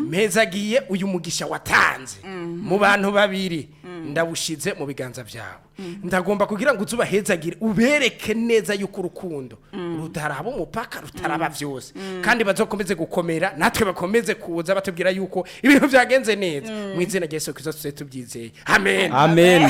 mpezagiye uyu mugisha watanze mu bantu babiri ndawushize mu biganza byawe ndagomba kugira ngo uzubahezagire ubereke neza yuko urukundo rutaraba umupaka rutaraba byose kandi bazokomeze gukomera natwe bakomeze kuza batubwira yuko ibintu byagenze neza mu izina rya Yesu Kristo tubyizeye amen amen.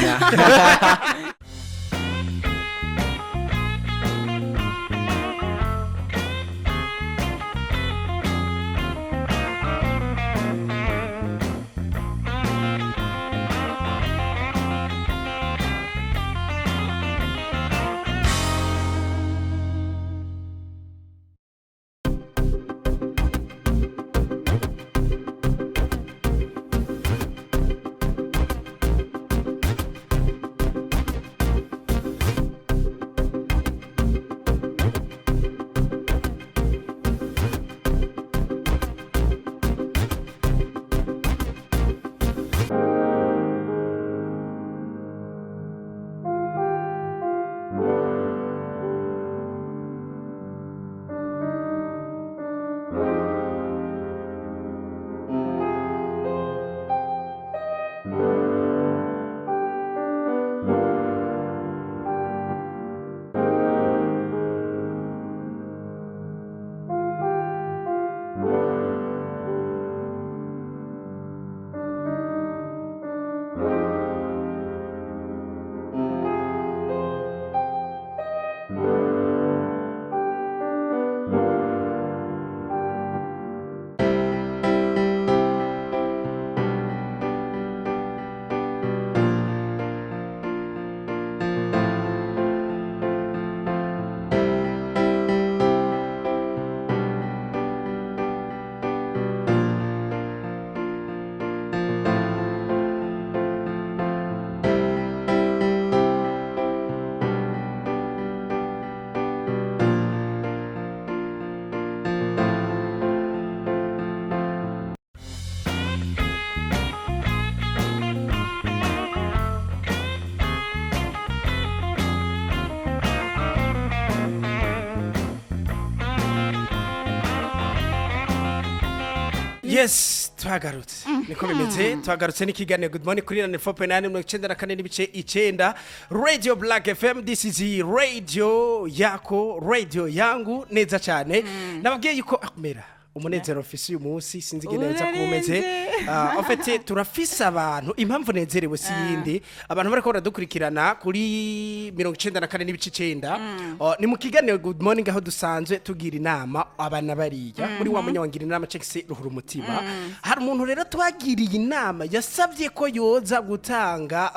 Yes, twagarutse. Niko bimeze, twagarutse n'ikiganiro Good Morning kuri 94.8 n'ibice 9 Radio Black FM. This is the radio yako, radio yangu neza cyane. Nababwiye yuko akumera umunezero ofisi umunsi sinzi neza kumeze. En fait turafisa abantu impamvu nezerewe si yindi abantu bariko baradukurikirana kuri 94 n'ibice 9. Ni mu kiganiro Good Morning aho dusanzwe tugira inama abana bariya muri wa munyawangira inama cekse ruhura umutima. Hari umuntu rero twagiriye inama yasabye ko yoza gutanga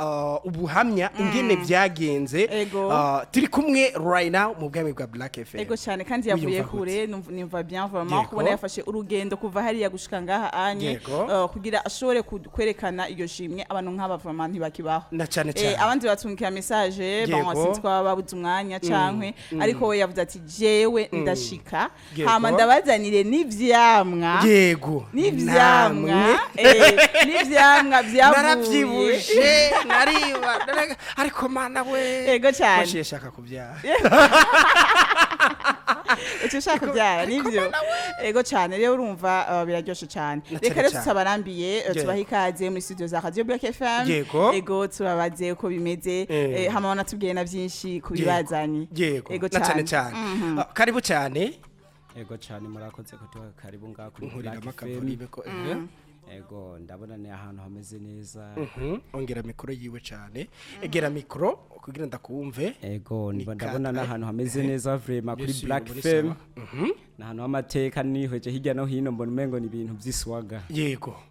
ubuhamya ingene byagenze. Turi kumwe right now mu bwami bwa Black FM. Ego cyane kandi yavuye kure nimva bien vraiment kubona yafashe urugendo kuva hariya gushika ngaha anye kugira ashobore kwerekana iyo shimwe abantu nk'aba vraiment ntibakibaho. Na cyane cyane abandi batungikira message banwasi twababuze umwanya cankwe ariko we yavuze ati jewe ndashika hama ndabazanire n'ivyamwa. Yego n'ivyamwa n'ivyamwa byavuye naravyibuje nariba ariko mana we ego cyane bashishaka kubyara ushaka kubyara nivyo ego cyane rero urumva biraryoshe cyane reka rero tutabarambiye tubaha ikaze muri studio za Radio Black FM. Ego turabaze uko bimeze hama wanatubwiye na byinshi kubibazanye. Ego cyane cyane karibu cyane. Ego cyane murakoze ko tuba karibu ngaho kuri Black FM. Ego ndabona ni ahantu hameze neza. Ongera mikoro yiwe cyane egera mikoro kugira ndakumve. Ego ndabona n'ahantu hameze neza vraiment kuri Black FM. N'ahantu amateka nihweje hirya no hino mbona umengo ni ibintu by'iswaga.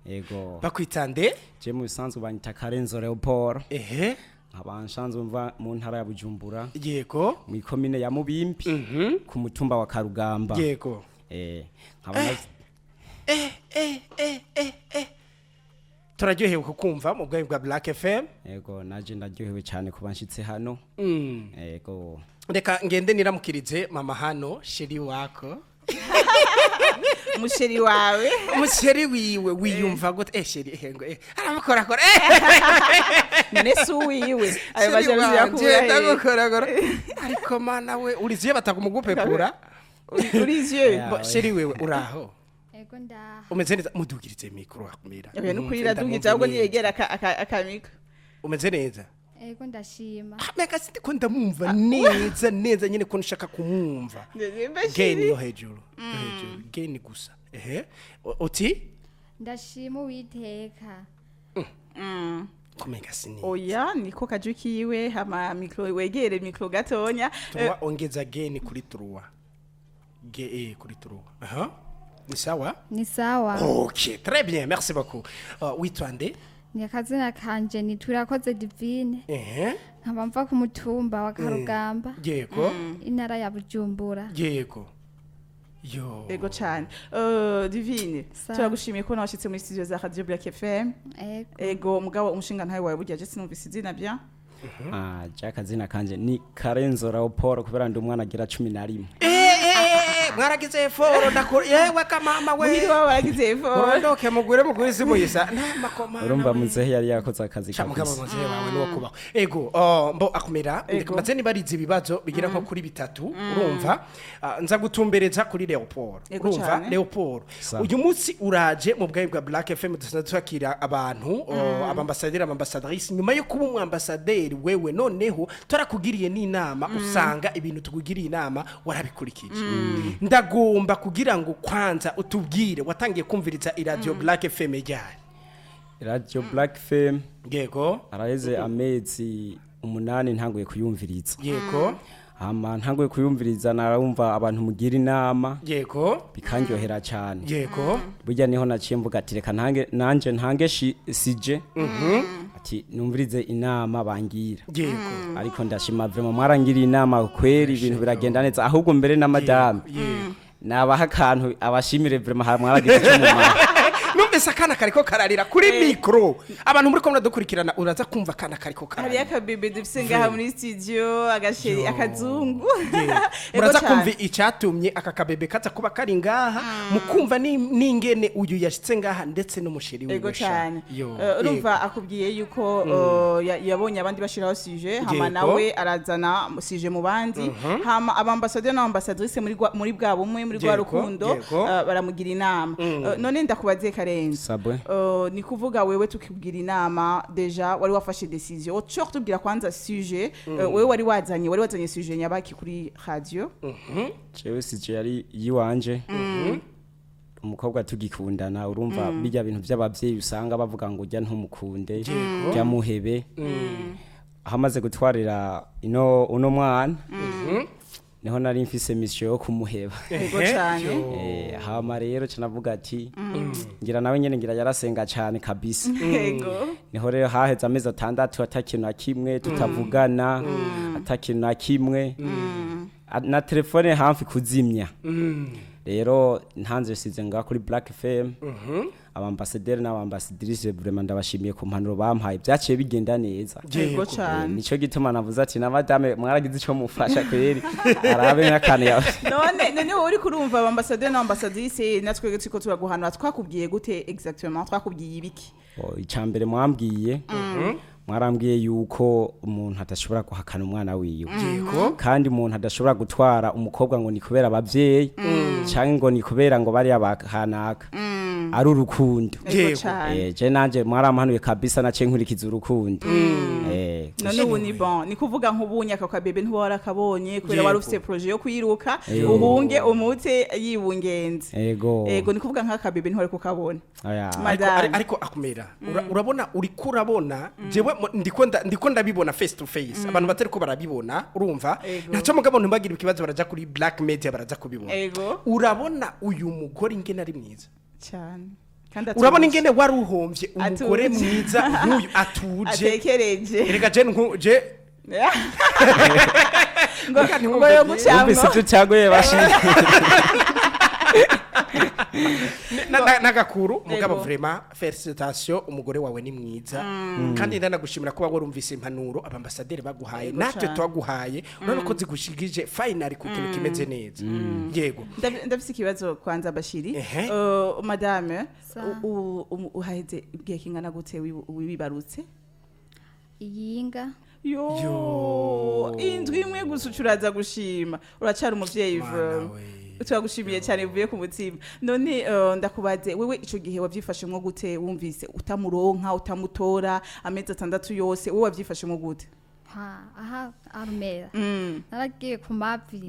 Ego bakwitande je mu bisanzwe banyita Karenzo Leopold. Abanshanzwe mva mu ntara ya Bujumbura. Mu komine ya Mubimbi ku mutumba wa Karugamba. Nkabona turaryohewe kukumva mu bwami bwa Black FM. Ego naje ndaryohewe cyane kubanshitse hano. Ego reka ngende niramukirize mama hano sheri wako musheri wawe musheri wiwe wiyumva gute sheri hengo aramukora kora nesu wiwe ayo bajabizi yakura ndagukora ariko mana we uriziye batagumugupepura uriziye sheri wewe uraho. ego ndaha umeze neza mudugirize mikro akumira oya nukuri radugije ahubwo niyegera akamiko umeze neza ego ndashima mega sindiko ndamumva neza neza nyine ko nshaka kumumva geni yo hejuru geni gusa uti ndashima uwiteka kumenya sini oya niko kajukiwe hama mikro wegere mikro gatonya tuwa ongeza geni kuri truwa kuri truwa ni sawa ok très bien merci beaucoup witwande ni akazina kanje ni turakoze divine nkaba mva ku mutumba wa Karugamba yego intara ya Bujumbura yego yo ego cyane divine turagushimiye ko nawashitse muri studio za Radio Black FM ego mugabo umushinga ntawe wawe burya je sinumvise izina bya jakazina kanje ni Karenzora Paul kubera ndi umwana agira 11 mwaragize foro ndakora yewe kamama we muri wawe waragize foro urondoke mugure mugwizi muyisa nakoma urumva muzehe yari yakoze akazi kamugabo muzehe wawe nuwo kubaho ego mbo akumira ndikamaze nibarize ibibazo bigira nko kuri bitatu urumva nza gutumbereza kuri Leopold urumva Leopold uyu munsi uraje mu bwayi bwa Black FM dusakira abantu abambasaderi abambasadrice nyuma yo kuba umwambasaderi wewe noneho torakugiriye n'inama usanga ibintu tugugiriye inama warabikurikije ndagomba kugira ngo kwanza utubwire watangiye kumviriza iradio Black FM ryari radio Black FM yego araheze amezi 8 ntanguye kuyumviriza yego ntanguye kuyumviriza narumva abantu mugira inama yego bikanjohera cyane yego burya niho naciye mvuga ati reka ntange sije ati numvirize inama bangira yego ariko ndashima vraiment mwarangiriye inama kweri ibintu biragenda neza ahubwo mbere na madame nabaha kantu abashimire vraiment mwaragize cyo mu mara numvise akana kariko kararira kuri mikro abantu muri ko muradukurikirana uraza kumva akana kariko kararira hari akabibe dufise ngaha muri studio agasheri akazungu muraza kumva icyatumye aka kabebe kaza kuba kari ngaha mukumva n'ingene uyu yashitse ngaha ndetse n'umusheri wiwe ego cyane urumva akubwiye yuko yabonye abandi bashiraho sujet hama nawe arazana sujet mu bandi hama abambasaderi n'abambasadrice muri bwa bumwe muri bwa rukundo baramugira inama none ndakubaze Karenzo ni kuvuga wewe tukibwira inama deja wari wafashe decision ocho tubwira kwanza sujet wewe wari wazanye sujet nyabaki kuri radio jewe sujet yari yiwanje umukobwa tugikundana urumva bijya bintu by'abavyeyi usanga bavuga ngo ujya ntumukunde jya muhebe ahamaze gutwarira uno mwana niho nari mfise mission yo kumuheba ego cyane hama rero canavuga ati ngira nawe nyene ngira yarasenga cyane kabisa ego niho rero haheze amezi 6 atakintu na kimwe tutavugana atakintu na kimwe na telefone hafi kuzimya rero ntanze size nga kuri Black FM abambasaderi n'abambasadrice vraiment ndabashimiye ku mpanuro bampaye byaciye bigenda neza yego cyane nico gituma navuze ati na madame mwaragize ico mufasha kweri arabe n'akane yawe none wowe uri kurumva abambasaderi n'abambasadrice natwe twiko turaguhanura twakubwiye gute exactement twakubwiye ibiki icambere mwambwiye mwarambwiye yuko umuntu adashobora guhakana umwana wiwe kandi umuntu adashobora gutwara umukobwa ngo ni kubera abavyeyi cyangwa ngo ni kubera ngo bari abahanaka ari urukundo je nanje mwarampanuye kabisa nace nkurikiza urukundo none ubu ni bon ni kuvuga nk'ubunya aka kabebe ntwara kabonye kubera wari ufite projet yo kwiruka uhunge umute yibungenze ego ni kuvuga nk'aka kabebe ntwara ko kabona ariko akumera urabona uri kurabona jewe ndiko ndabibona face to face abantu batari ko barabibona urumva naco mugabo ntumbagira ikibazo baraja kuri black media baraza kubibona urabona uyu mugore ingene ari mwiza cyane urabona ingene wari uhombye umugore mwiza nk'uyu atuje atekereje reka je ngo yo gucamwa cyagoye bashira nagakuru mugabo vraiment félicitations umugore wawe ni mwiza kandi ndanagushimira kuba warumvise impanuro abambasaderi baguhaye natwe twaguhaye urabona ko zigushigije finally ku kintu kimeze neza yego ndafise ikibazo kwanza Bashiri madame uhaheze igihe kingana gute wibarutse iyinga yo indwi imwe gusa ucuraza gushima uracara umuvyeyi turagushimiye cyane bivuye ku mutima none ndakubaze wewe ico gihe wavyifashemwo gute wumvise utamuronka utamutora amezi 6 yose wewe wavyifashemwo gute aha arumera naragiye ku mavi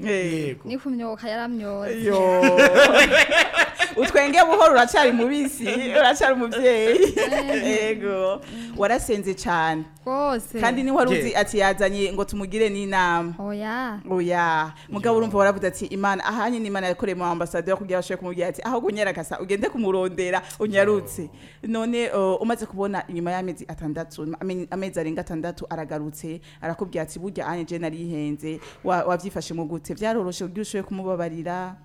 ni kumyoka yaramyoze utwenge buhoro uracari mubisi uracari umuvyeyi yego warasenze cyane rwose kandi ni waruzi ati yazanye ngo tumugire n'inama oya mugabo urumva waravuze ati imana ahanye n'imana yakoreye mu ambassadeur kugira bashoye kumubwira ati aho gunyera kasa ugende kumurondera unyarutse none umaze kubona inyuma y'amezi 6 amezi arenga 6 aragarutse arakubwira ati burya anye je narihenze wavyifashe mu gute vyaroroshe kugira ushoye kumubabarira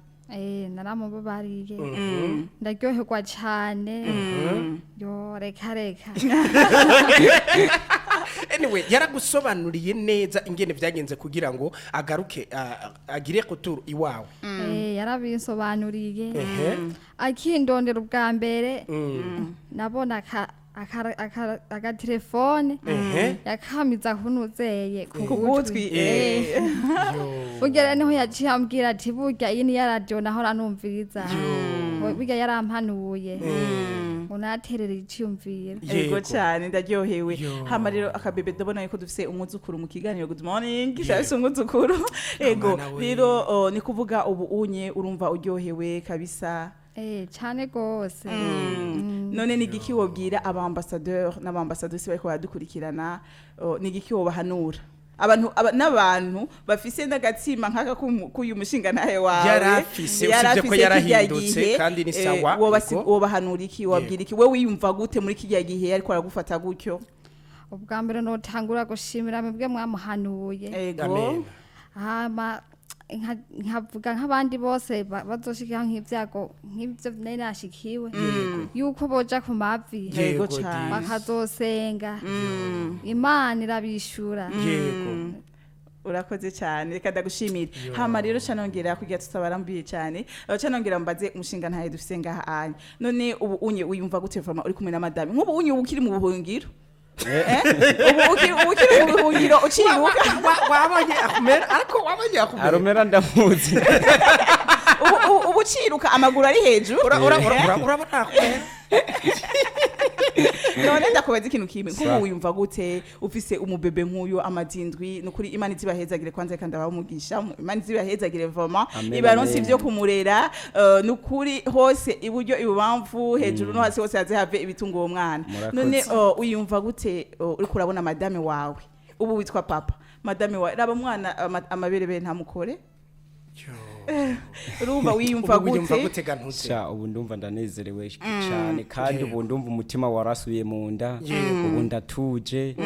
naramubabariye ndaryoherwa cyane yo reka anyway yaragusobanuriye neza ingene vyagenze kugira ngo agaruke agire kuturu iwawe yarabisobanuriye akindondera ubwa mbere nabona agatelefone yakamiza kunuzeye ku gutwi burya niho yaciye ambwira ati burya iyi ni ya radio nahora numviriza burya yarampanuye unaterera iciyumvira yego cyane ndaryohewe hama rero akabebe ndabona yuko dufise umwuzukuru mu kiganiro good morning cyase umwuzukuru yego rero ni kuvuga ubu unye urumva uryohewe kabisa cyane gose none ni giki wobwira abambassadeur n'abambassadeurs bariko baradukurikirana ni giki wobahanura n'abantu bafise n'agatsima nkaka kuyu mushinga nahe wawe yarafise usibye ko yarahindutse kandi ni sawa wobahanura iki wabwira iki wewe wiyumva gute muri kijya gihe ariko aragufata gutyo ubwa mbere no tangura gushimira mwebwe mwamuhanuye amen nkavuga nk'abandi bose bazoshikira nk'ivyago nk'ivyo nashikiwe yuko boja ku mavi bakazosenga imana irabishura urakoze cyane reka ndagushimira hama rero canongera kugira tutabarambiye cyane canongera mbaze umushinga ntaye dufise ngaha anye none ubu unye uyumva gute forma uri kumwe na madame nk'ubu unye ukiri mu buhungiro ukiri mu buhungiro uciruka wabonye akumera ariko wabonye akumera arumera ndamuzi ubu uciruka amaguru ari hejuru urabona akumera none ndakubaza ikintu kimwe nk'ubu wiyumva gute ufise umubebe nk'uyu amazindwi nukuri imana izibahezagire kwanza kandi abamugisha imana izibahezagire vraiment ibaronse ivyo kumurera nukuri hose iburyo ibubamvu hejuru no hasi hose hazihave ibitungo uwo mwana none uyumva gute uriko urabona madame wawe ubu witwa papa madame wawe raba mwana amaberebe ntamukore urumva wiyumva gute ubu ndumva ndanezerewe cyane kandi ubu ndumva umutima warasubiye mu nda ubu ndatuje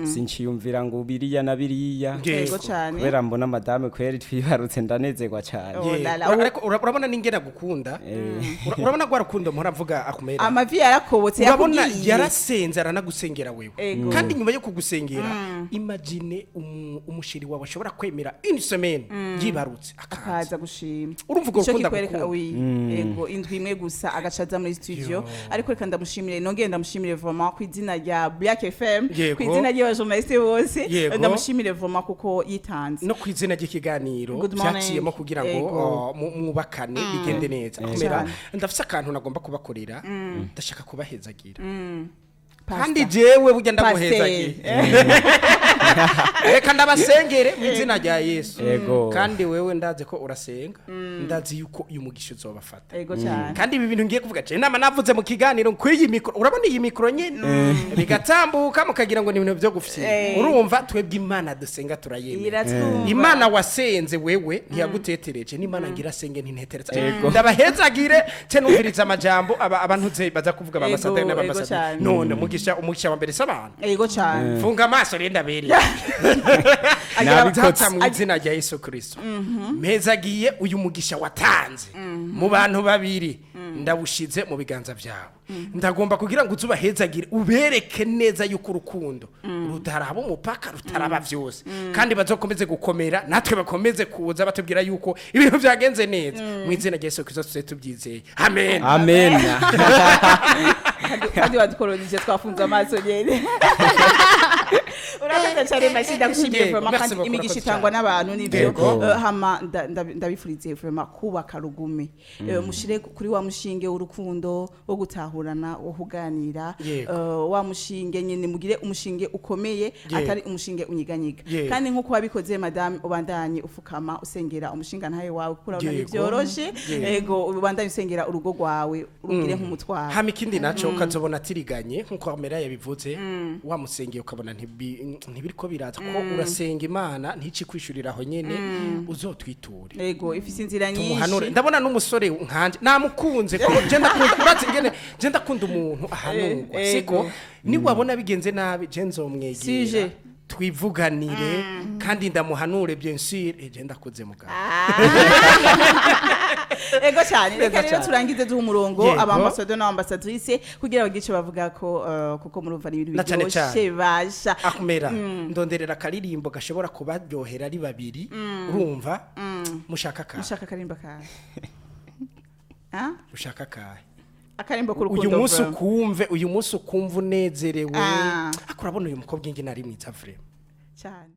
sinciyumvira ngo biriya na biriya kubera mbona madame kweri twibarutse ndanezerwa cyane urabona n'ingena gukunda urabona ko arukundo mpora mvuga akumera amavi yarakobotse urabona yarasenze aranagusengera wewe kandi nyuma yo kugusengera imagine umushiri wawe ashobora kwemera une semaine yibarutse akaza gushima urumva ko ukunda yego indwi imwe gusa agacaza muri studio ariko reka ndamushimire nongeye ndamushimire vraiment ku izina rya Black FM ku izina ry'abajournaliste bose ndamushimire vraiment kuko yitanze no ku izina ry'ikiganiro cyaciyemo kugira ngo mwubakane bigende neza akomera ndafise akantu nagomba kubakorera ndashaka kubahezagira kandi jewe burya ndaguhezagira reka ndabasengere mu izina rya Yesu kandi wewe ndaze ko urasenga ndazi yuko uyu mugisha uzobafata kandi ibi bintu ngiye kuvuga cyane nama navuze mu kiganiro kwiyi mikro urabona iyi mikro nyene bigatambuka mukagira ngo ni ibintu byo gufyira urumva twebwe imana dusenga turayemera imana wasenze wewe ntiyagutetereje n'imana ngira senge ntintetereza ndabahezagire cye numviriza amajambo abantu ze baza kuvuga bamasatari n'abamasatari none umugisha wa mbere s'abantu yego cyane funga amaso renda beri nabikotsa mu izina rya Yesu Kristo mezagiye uyu mugisha watanze mu bantu babiri ndabushize mu biganza byawe ndagomba kugira ngo uzubahezagire ubereke neza yuko urukundo rutaraba umupaka rutaraba byose kandi bazokomeze gukomera natwe bakomeze kuza batubwira yuko ibintu byagenze neza mu izina rya Yesu Kristo tuse tubyizeye amen amen kandi wadukolonije twafunze amaso nyene urakoze cyane mashida gushimiye vraiment kandi imigisha itangwa n'abantu nivyo hama ndabifurize vraiment kubaka rugume mushire kuri wa mushinge w'urukundo wo gutahurana wo kuganira wa mushinge nyene mugire umushinge ukomeye atari umushinge unyiganyiga kandi nkuko wabikoze madame ubandanye ufukama usengera umushinga ntaye wawe kurabona nivyoroshe ego ubandanye usengera urugo rwawe urugire nk'umutwaro hama ikindi naco ukazobona atiriganye nkuko Amera yabivuze wa musengeye ukabona ntibiriko biraza ko urasenga Imana ntici kwishurira aho nyene uzotwiture ego ifise inzira nyinshi ndabona n'umusore nkanje namukunze ko je ndakunda umuntu ahanurwa siko ni wabona bigenze nabi je nzomwegera twivuganire kandi ndamuhanure bien sûr je ndakoze mugabo ego cyane reka rero turangize duha umurongo abambassadeur n'ambassadrice kugira bagice bavuga ko kuko murumva n'ibintu byose basha akumera ndonderera karirimbo gashobora kubaryohera ari babiri urumva mushaka karimba kahe mushaka kahe akarimbo k'urukundo uyu munsi ukumva unezerewe akurabona uyu mukobwa ingi nari mwiza vraiment cyane